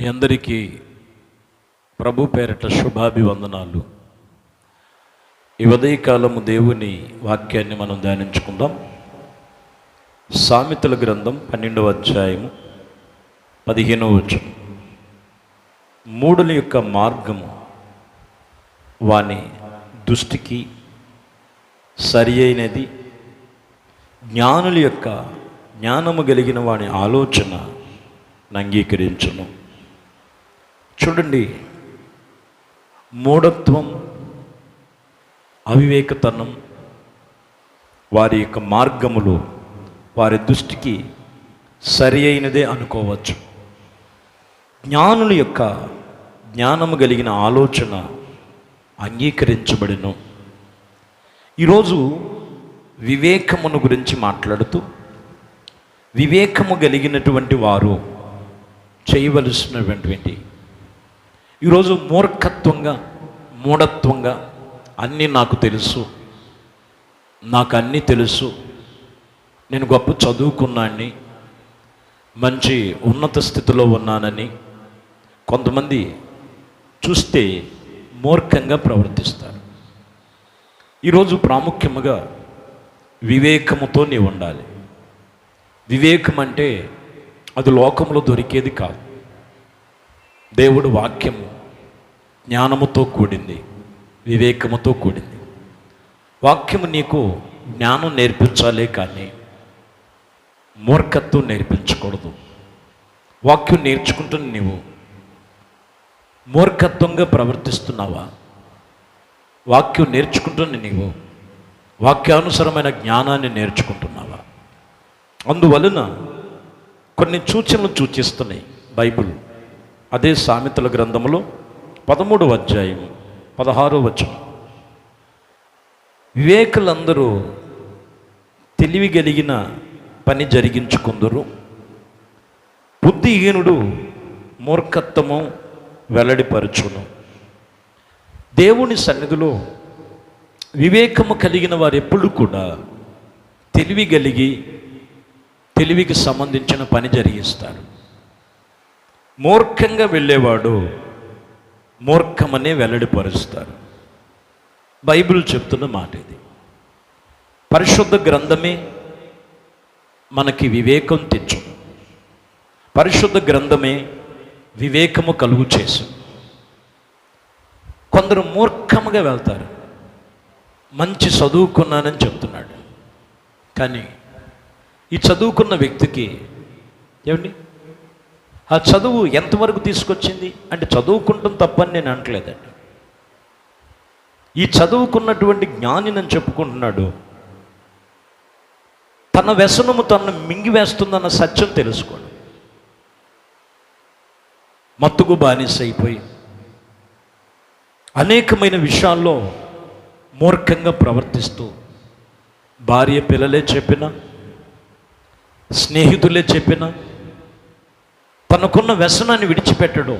అందరికీ ప్రభు పేరట శుభాభివందనాలు. ఈ ఉదయకాలము దేవుని వాక్యాన్ని మనం ధ్యానించుకుందాం. సామెతల గ్రంథం 12వ అధ్యాయము 15వ వచనం. మూఢుల యొక్క మార్గము వాని దృష్టికి సరి అయినది, జ్ఞానుల యొక్క జ్ఞానము కలిగిన వాని ఆలోచన అంగీకరించును. చూడండి, మూఢత్వం, అవివేకతనం, వారి యొక్క మార్గములు వారి దృష్టికి సరి అయినదే అనుకోవచ్చు. జ్ఞానుల యొక్క జ్ఞానము కలిగిన ఆలోచన అంగీకరించబడిను. ఈరోజు వివేకమును గురించి మాట్లాడుతూ, వివేకము కలిగినటువంటి వారు చేయవలసినటువంటి, ఈరోజు మూర్ఖత్వంగా మూఢత్వంగా అన్నీ నాకు తెలుసు, నాకు అన్నీ తెలుసు, నేను గొప్ప చదువుకున్నాన్ని, మంచి ఉన్నత స్థితిలో ఉన్నానని కొంతమంది చూస్తే మూర్ఖంగా ప్రవర్తిస్తారు. ఈరోజు ప్రాముఖ్యముగా వివేకముతో నీవు ఉండాలి. వివేకం అంటే అది లోకంలో దొరికేది కాదు. దేవుడు వాక్యము జ్ఞానముతో కూడింది, వివేకముతో కూడింది. వాక్యము నీకు జ్ఞానం నేర్పించాలే కానీ మూర్ఖత్వం నేర్పించకూడదు. వాక్యం నేర్చుకుంటున్న నీవు మూర్ఖత్వంగా ప్రవర్తిస్తున్నావా? వాక్యం నేర్చుకుంటున్న నీవు వాక్యానుసరమైన జ్ఞానాన్ని నేర్చుకుంటున్నావా? అందువలన కొన్ని సూచనలు సూచిస్తున్నాయి బైబిల్. అదే సామెతల గ్రంథంలో 13వ అధ్యాయం 16వ వచనం. వివేకులందరూ తెలివి కలిగిన పని జరిగించుకుందరు, బుద్ధిహీనుడు మూర్ఖత్వము వెల్లడిపరచును. దేవుని సన్నిధిలో వివేకము కలిగిన వారు ఎప్పుడు కూడా తెలివి కలిగి తెలివికి సంబంధించిన పని జరిగిస్తారు. మూర్ఖంగా వెళ్ళేవాడు మూర్ఖమనే వెల్లడిపరుస్తారు. బైబిల్ చెప్తున్న మాట ఇది. పరిశుద్ధ గ్రంథమే మనకి వివేకం తెచ్చు, పరిశుద్ధ గ్రంథమే వివేకము కలుగు చేసు. కొందరు మూర్ఖముగా వెళ్తారు. మంచి చదువుకున్నానని చెప్తున్నాడు, కానీ ఈ చదువుకున్న వ్యక్తికి ఏమండి ఆ చదువు ఎంతవరకు తీసుకొచ్చింది అంటే, చదువుకుంటాం తప్పని నేను అనట్లేదండి. ఈ చదువుకున్నటువంటి జ్ఞాని అని చెప్పుకుంటున్నాడు, తన వ్యసనము తనను మింగివేస్తుందన్న సత్యం తెలుసుకోడు. మత్తుకు బానిస అయిపోయి అనేకమైన విషయాల్లో మూర్ఖంగా ప్రవర్తిస్తూ, భార్య పిల్లలే చెప్పినా, స్నేహితులే చెప్పినా తనకున్న వ్యసనాన్ని విడిచిపెట్టడు.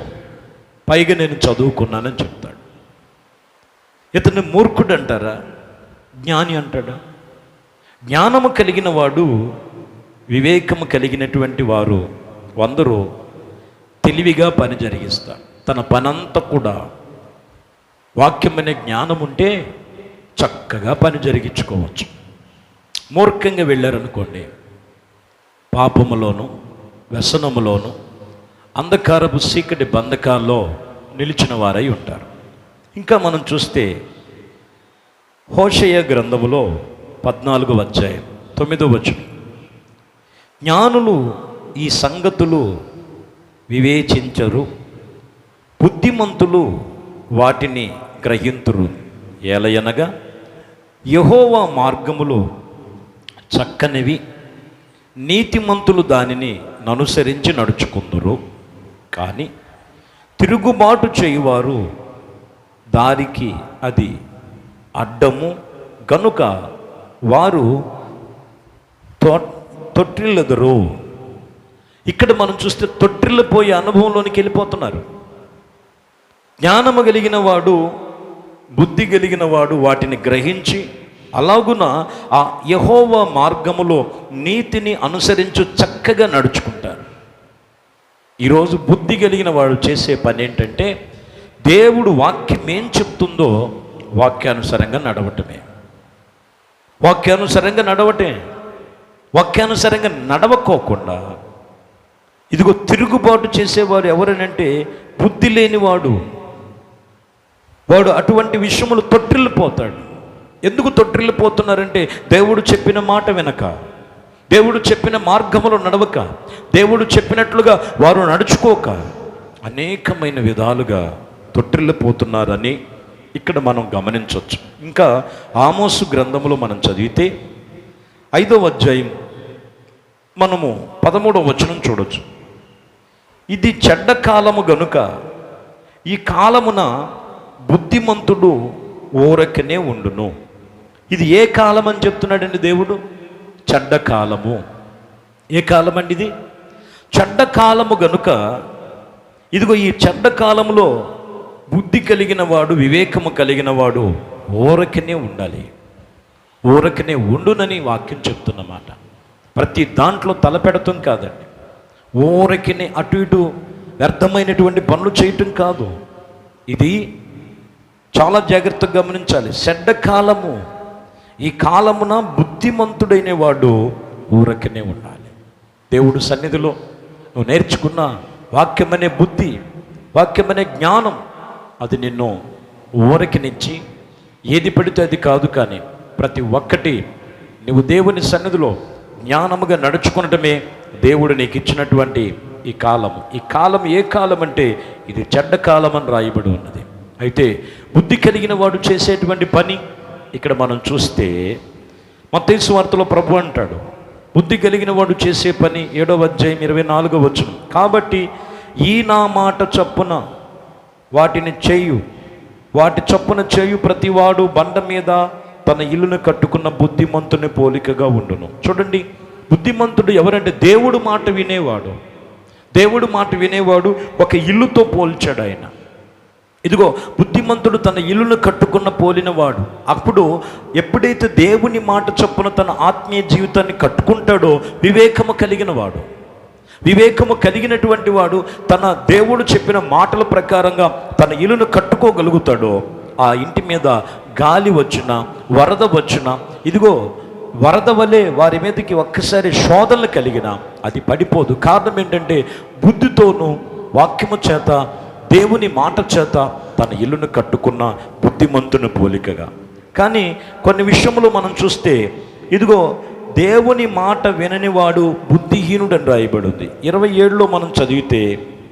పైగా నేను చదువుకున్నానని చెప్తాడు. ఇతన్ని మూర్ఖుడు అంటారా, జ్ఞాని అంటాడా? జ్ఞానము కలిగిన వాడు, వివేకము కలిగినటువంటి వారు అందరూ తెలివిగా పని జరిగిస్తారు. తన పనంతా కూడా వాక్యమనే జ్ఞానం ఉంటే చక్కగా పని జరిగించుకోవచ్చు. మూర్ఖంగా వెళ్ళారనుకోండి, పాపములోను వ్యసనములోను అంధకారపు చీకటి బంధకాల్లో నిలిచిన వారై ఉంటారు. ఇంకా మనం చూస్తే హోషేయ గ్రంథములో 14వ అధ్యాయం 9వ వచనం. జ్ఞానులు ఈ సంగతులు వివేచించరు, బుద్ధిమంతులు వాటిని గ్రహింతురు. ఏలయనగా యెహోవా మార్గములు చక్కనివి, నీతిమంతులు దానిని అనుసరించి నడుచుకుందురు. కానీ తిరుగుబాటు చేయువారు దారికి అది అడ్డము గనుక వారు తొట్టిల్లెదరు. ఇక్కడ మనం చూస్తే తొట్టిల్లిపోయే అనుభవంలోనికి వెళ్ళిపోతున్నారు. జ్ఞానము కలిగిన వాడు, బుద్ధి కలిగిన వాడు వాటిని గ్రహించి అలాగున ఆ యెహోవా మార్గములో నీతిని అనుసరించు చక్కగా నడుచుకుంటారు. ఈరోజు బుద్ధి కలిగిన వాడు చేసే పని ఏంటంటే దేవుడు వాక్యం ఏం చెప్తుందో వాక్యానుసారంగా నడవటమే. వాక్యానుసారంగా నడవకోకుండా ఇదిగో తిరుగుబాటు చేసేవాడు ఎవరనంటే బుద్ధి లేనివాడు. వాడు అటువంటి విషయములు తొట్టిల్లిపోతాడు. ఎందుకు తొట్టిల్లిపోతున్నారంటే దేవుడు చెప్పిన మాట వినక, దేవుడు చెప్పిన మార్గములో నడవక, దేవుడు చెప్పినట్లుగా వారు నడుచుకోక అనేకమైన విధాలుగా తొట్టిల్లిపోతున్నారని ఇక్కడ మనం గమనించవచ్చు. ఇంకా ఆమోసు గ్రంథములో మనం చదివితే 5వ అధ్యాయం మనము 13వ వచనం చూడొచ్చు. ఇది చెడ్డ కాలము గనుక ఈ కాలమున బుద్ధిమంతుడు ఊరకనే ఉండును. ఇది ఏ కాలం అని చెప్తున్నాడండి దేవుడు? చెడ్డ కాలము. ఏ కాలం అండి ఇది? చెడ్డ కాలము గనుక ఇదిగో ఈ చెడ్డ కాలములో బుద్ధి కలిగిన వాడు, వివేకము కలిగిన వాడు ఊరకనే ఉండాలి. ఊరకనే ఉండునని వాక్యం చెప్తున్నమాట. ప్రతి దాంట్లో తలపెడతాం కాదండి. ఊరకనే అటు ఇటు వ్యర్థమైనటువంటి పనులు చేయటం కాదు. ఇది చాలా జాగ్రత్తగా గమనించాలి. చెడ్డ కాలము. ఈ కాలమున బుద్ధిమంతుడైన వాడు ఊరకనే ఉండాలి. దేవుడు సన్నిధిలో నువ్వు నేర్చుకున్న వాక్యమనే బుద్ధి, వాక్యమనే జ్ఞానం అది నిన్ను ఊరకనిచ్చి ఏది పడితే అది కాదు, కానీ ప్రతి ఒక్కటి నువ్వు దేవుని సన్నిధిలో జ్ఞానముగా నడుచుకునటమే దేవుడు నీకు ఇచ్చినటువంటి ఈ కాలము. ఈ కాలం ఏ కాలం అంటే ఇది చెడ్డ కాలం అని రాయబడి ఉన్నది. అయితే బుద్ధి కలిగిన వాడు చేసేటువంటి పని ఇక్కడ మనం చూస్తే మత్తయి సువార్తలో ప్రభు అంటాడు, బుద్ధి కలిగిన వాడు చేసే పని 7వ అధ్యాయం 24వ వచనం. కాబట్టి ఈ నా మాట చొప్పున వాటిని వాటి చొప్పున చేయు ప్రతివాడు బండ మీద తన ఇల్లును కట్టుకున్న బుద్ధిమంతుని పోలికగా ఉండును. చూడండి, బుద్ధిమంతుడు ఎవరంటే దేవుడు మాట వినేవాడు. దేవుడు మాట వినేవాడు ఒక ఇల్లుతో పోల్చాడు ఆయన. ఇదిగో బుద్ధిమంతుడు తన ఇల్లును కట్టుకున్న పోలినవాడు. అప్పుడు ఎప్పుడైతే దేవుని మాట చొప్పున తన ఆత్మీయ జీవితాన్ని కట్టుకుంటాడో వివేకము కలిగిన వాడు. వివేకము కలిగినటువంటి వాడు తన దేవుడు చెప్పిన మాటల ప్రకారంగా తన ఇల్లును కట్టుకోగలుగుతాడో ఆ ఇంటి మీద గాలి వచ్చినా, వరద వచ్చినా, ఇదిగో వరద వలె వారి మీదకి ఒక్కసారి శోధనలు కలిగిన అది పడిపోదు. కారణం ఏంటంటే బుద్ధితోనూ వాక్యము చేత, దేవుని మాట చేత తన ఇల్లును కట్టుకున్న బుద్ధిమంతుని పోలికగా. కానీ కొన్ని విషయంలో మనం చూస్తే ఇదిగో దేవుని మాట వినని వాడు బుద్ధిహీనుడు అని రాయబడి ఉంది. 27లో మనం చదివితే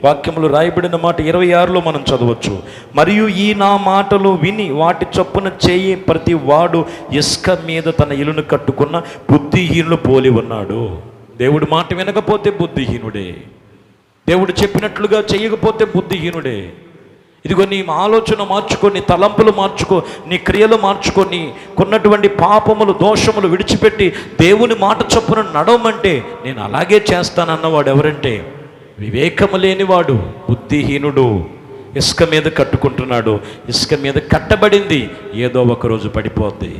వాక్యములు రాయబడిన మాట 26లో మనం చదవచ్చు. మరియు ఈ నా మాటలు విని వాటి చొప్పున చేయి ప్రతి వాడు ఇసుక మీద తన ఇల్లును కట్టుకున్న బుద్ధిహీనులు పోలి ఉన్నాడు. దేవుడు మాట వినకపోతే బుద్ధిహీనుడే. దేవుడు చెప్పినట్లుగా చేయకపోతే బుద్ధిహీనుడే. ఇదిగో నీ ఆలోచన మార్చుకో, నీ తలంపులు మార్చుకో, నీ క్రియలు మార్చుకో, నీ కొన్నటువంటి పాపములు, దోషములు విడిచిపెట్టి దేవుని మాట చొప్పున నడవమంటే నేను అలాగే చేస్తానన్నవాడు ఎవరంటే వివేకము లేనివాడు, బుద్ధిహీనుడు. ఇసుక మీద కట్టుకుంటున్నాడు. ఇసుక మీద కట్టబడింది, ఏదో ఒకరోజు పడిపోద్ది.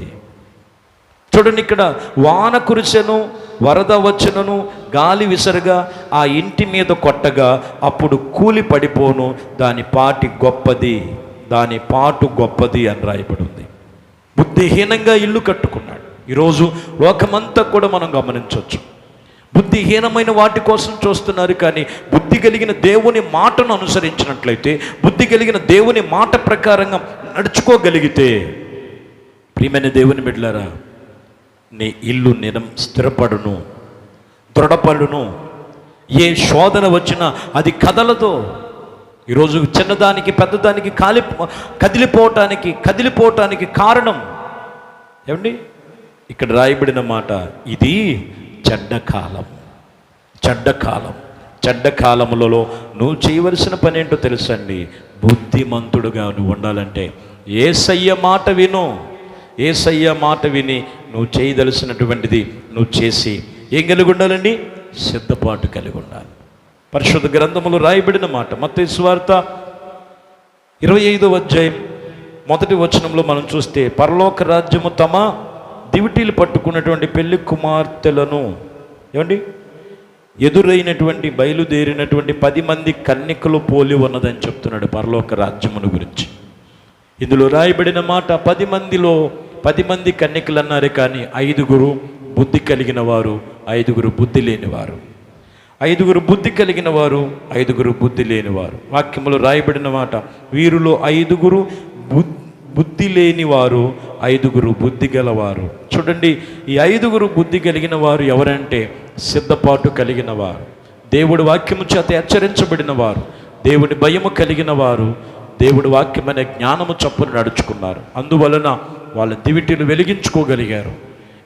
చూడండి, ఇక్కడ వాన కురిసెను, వరద వచ్చెను, గాలి విసరగా ఆ ఇంటి మీద కొట్టగా అప్పుడు కూలి పడిపోను, దాని పాటు గొప్పది అని రాయబడి ఉంది. బుద్ధిహీనంగా ఇల్లు కట్టుకున్నాడు. ఈరోజు లోకమంతా కూడా మనం గమనించవచ్చు. బుద్ధిహీనమైన వాటి కోసం చూస్తున్నారు, కానీ బుద్ధి కలిగిన దేవుని మాటను అనుసరించినట్లయితే, బుద్ధి కలిగిన దేవుని మాట ప్రకారంగా నడుచుకోగలిగితే, ప్రియమైన దేవుని బిడ్డలారా, నీ ఇల్లు స్థిరపడును, దృఢపడును. ఏ శోధన వచ్చినా అది కదలదు. ఈరోజు చిన్నదానికి పెద్దదానికి కదిలిపోవటానికి కారణం ఏమండి? ఇక్కడ రాయబడిన మాట, ఇది చెడ్డ కాలములలో నువ్వు చేయవలసిన పని ఏంటో తెలుసండి. బుద్ధిమంతుడుగా నువ్వు ఉండాలంటే యేసయ్య మాట విను. యేసయ్య మాట విని నువ్వు చేయదలసినటువంటిది నువ్వు చేసి ఏం కలిగి ఉండాలండి? సిద్ధపాటు కలిగి ఉండాలి. పరిశుద్ధ గ్రంథములో రాయబడిన మాట మత్తయి సువార్త 25వ అధ్యాయం 1వ వచనంలో మనం చూస్తే, పరలోక రాజ్యము తమ దివిటీలు పట్టుకున్నటువంటి పెళ్లి కుమార్తెలను ఏమండి ఎదురైనటువంటి బయలుదేరినటువంటి 10 మంది కన్యకలు పోలి ఉన్నదని చెప్తున్నాడు పరలోక రాజ్యమును గురించి. ఇందులో రాయబడిన మాట 10 మందిలో 10 మంది కన్యకలు అన్నారు, కానీ 5 బుద్ధి కలిగిన వారు, 5 బుద్ధి లేనివారు. 5 బుద్ధి కలిగిన వారు, 5 బుద్ధి లేనివారు. వాక్యములో రాయబడిన మాట, వీరిలో 5 బుద్ధి లేనివారు, 5 బుద్ధి గలవారు. చూడండి, ఈ 5 బుద్ధి కలిగిన వారు ఎవరంటే సిద్ధపాటు కలిగిన వారు, దేవుడి వాక్యము చేత హెచ్చరించబడిన వారు, దేవుడి భయము కలిగిన వారు, దేవుడి వాక్యమనే జ్ఞానము చొప్పున నడుచుకున్నారు. అందువలన వాళ్ళ దివిటీలు వెలిగించుకోగలిగారు.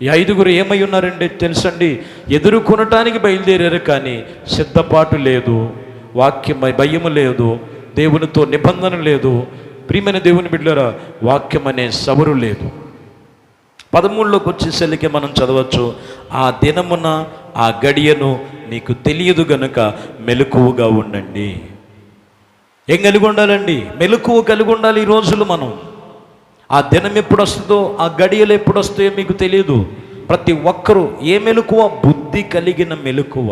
ఈ 5 ఏమై ఉన్నారంటే తెలుసండి, ఎదుర్కొనటానికి బయలుదేరారు, కానీ సిద్ధపాటు లేదు, భయము లేదు, దేవునితో నిబంధన లేదు. ప్రియమైన దేవుని బిడ్డలారా, వాక్యం అనే సవరు లేదు. 13లోకి వచ్చేసరికి మనం చదవచ్చు, ఆ దినమున ఆ గడియను నీకు తెలియదు గనుక మెలకువగా ఉండండి. ఏం కలిగి ఉండాలండి? మెలకువ కలిగి ఉండాలి. ఈ రోజులు మనం ఆ దినం ఎప్పుడు వస్తుందో, ఆ గడియలు ఎప్పుడు వస్తాయో మీకు తెలియదు. ప్రతి ఒక్కరూ ఏ మెలకువ? బుద్ధి కలిగిన మెలకువ,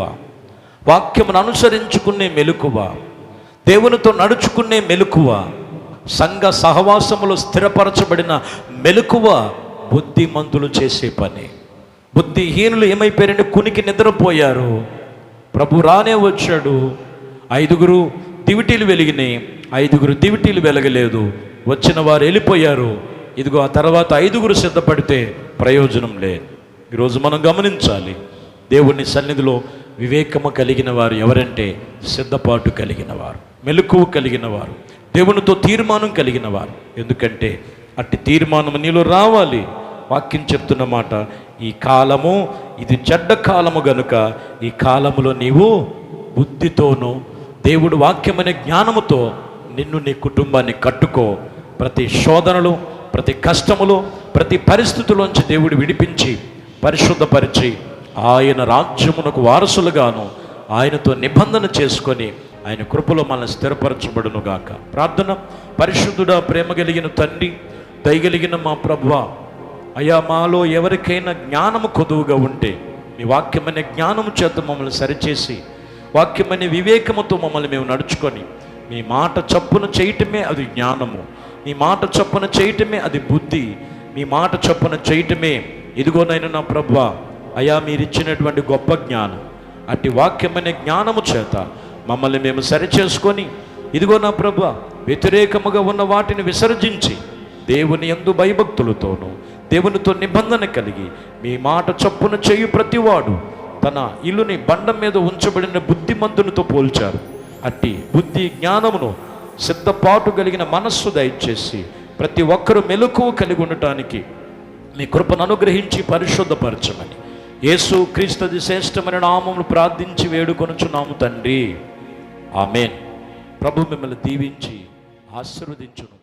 వాక్యమును అనుసరించుకునే మెలకువ, దేవునితో నడుచుకునే మెలకువ, సంఘ సహవాసములో స్థిరపరచబడిన మెలకువ బుద్ధిమంతులు చేసే పని. బుద్ధిహీనులు ఏమైపోయారంటే కునికి నిద్రపోయారు. ప్రభు రానే వచ్చాడు. 5 దివిటీలు వెలిగినాయి, 5 దివిటీలు వెలగలేదు. వచ్చిన వారు వెళ్ళిపోయారు. ఇదిగో ఆ తర్వాత 5 సిద్ధపడితే ప్రయోజనం లేదు. ఈరోజు మనం గమనించాలి, దేవుని సన్నిధిలో వివేకము కలిగిన వారు ఎవరంటే సిద్ధపాటు కలిగిన వారు, మెలకువ కలిగిన వారు, దేవునితో తీర్మానం కలిగిన వారు. ఎందుకంటే అట్టి తీర్మానం నీలో రావాలి. వాక్యం చెప్తున్న మాట, ఈ కాలము ఇది చెడ్డ కాలము గనుక ఈ కాలములో నీవు బుద్ధితోనూ దేవుడు వాక్యమనే జ్ఞానముతో నిన్ను నీ కుటుంబాన్ని కట్టుకో. ప్రతి శోధనలు, ప్రతి కష్టములు, ప్రతి పరిస్థితుల్లోంచి దేవుడు విడిపించి పరిశుద్ధపరిచి ఆయన రాజ్యమునకు వారసులుగాను ఆయనతో నిబంధన చేసుకొని ఆయన కృపలో మనల్ని స్థిరపరచబడును గాక. ప్రార్థన. పరిశుద్ధుడా, ప్రేమ కలిగిన తండ్రి, దయగలిగిన మా ప్రభువా, అయ్యా మాలో ఎవరికైనా జ్ఞానము కొదువుగా ఉంటే మీ వాక్యమనే జ్ఞానము చేత మమ్మల్ని సరిచేసి, వాక్యమనే వివేకముతో మమ్మల్ని మేము నడుచుకొని మీ మాట చప్పున చేయటమే అది జ్ఞానము, మీ మాట చప్పున చేయటమే అది బుద్ధి, మీ మాట చప్పున చేయటమే ఇదిగోనైనా నా ప్రభువా అయ్యా మీరిచ్చినటువంటి గొప్ప జ్ఞానం. అట్టి వాక్యమనే జ్ఞానము చేత మమ్మల్ని మేము సరిచేసుకొని ఇదిగో నా ప్రభువా వ్యతిరేకముగా ఉన్న వాటిని విసర్జించి దేవుని యందు భయభక్తులతోనూ దేవునితో నిబంధన కలిగి మీ మాట చప్పున చేయు ప్రతివాడు తన ఇల్లుని బండ మీద ఉంచబడిన బుద్ధిమంతునితో పోల్చారు. అట్టి బుద్ధి జ్ఞానమును సిద్ధపాటు కలిగిన మనస్సు దయచేసి ప్రతి ఒక్కరూ మెలకువ కలిగి ఉండటానికి మీ కృపను అనుగ్రహించి పరిశుద్ధపరచమని యేసు క్రీస్తుది శ్రేష్టమైన నామమును ప్రార్థించి వేడుకొనుచున్నాము తండ్రి, ఆమేన్. ప్రభు మిమ్మల్ని దీవించి ఆశీర్వదించును.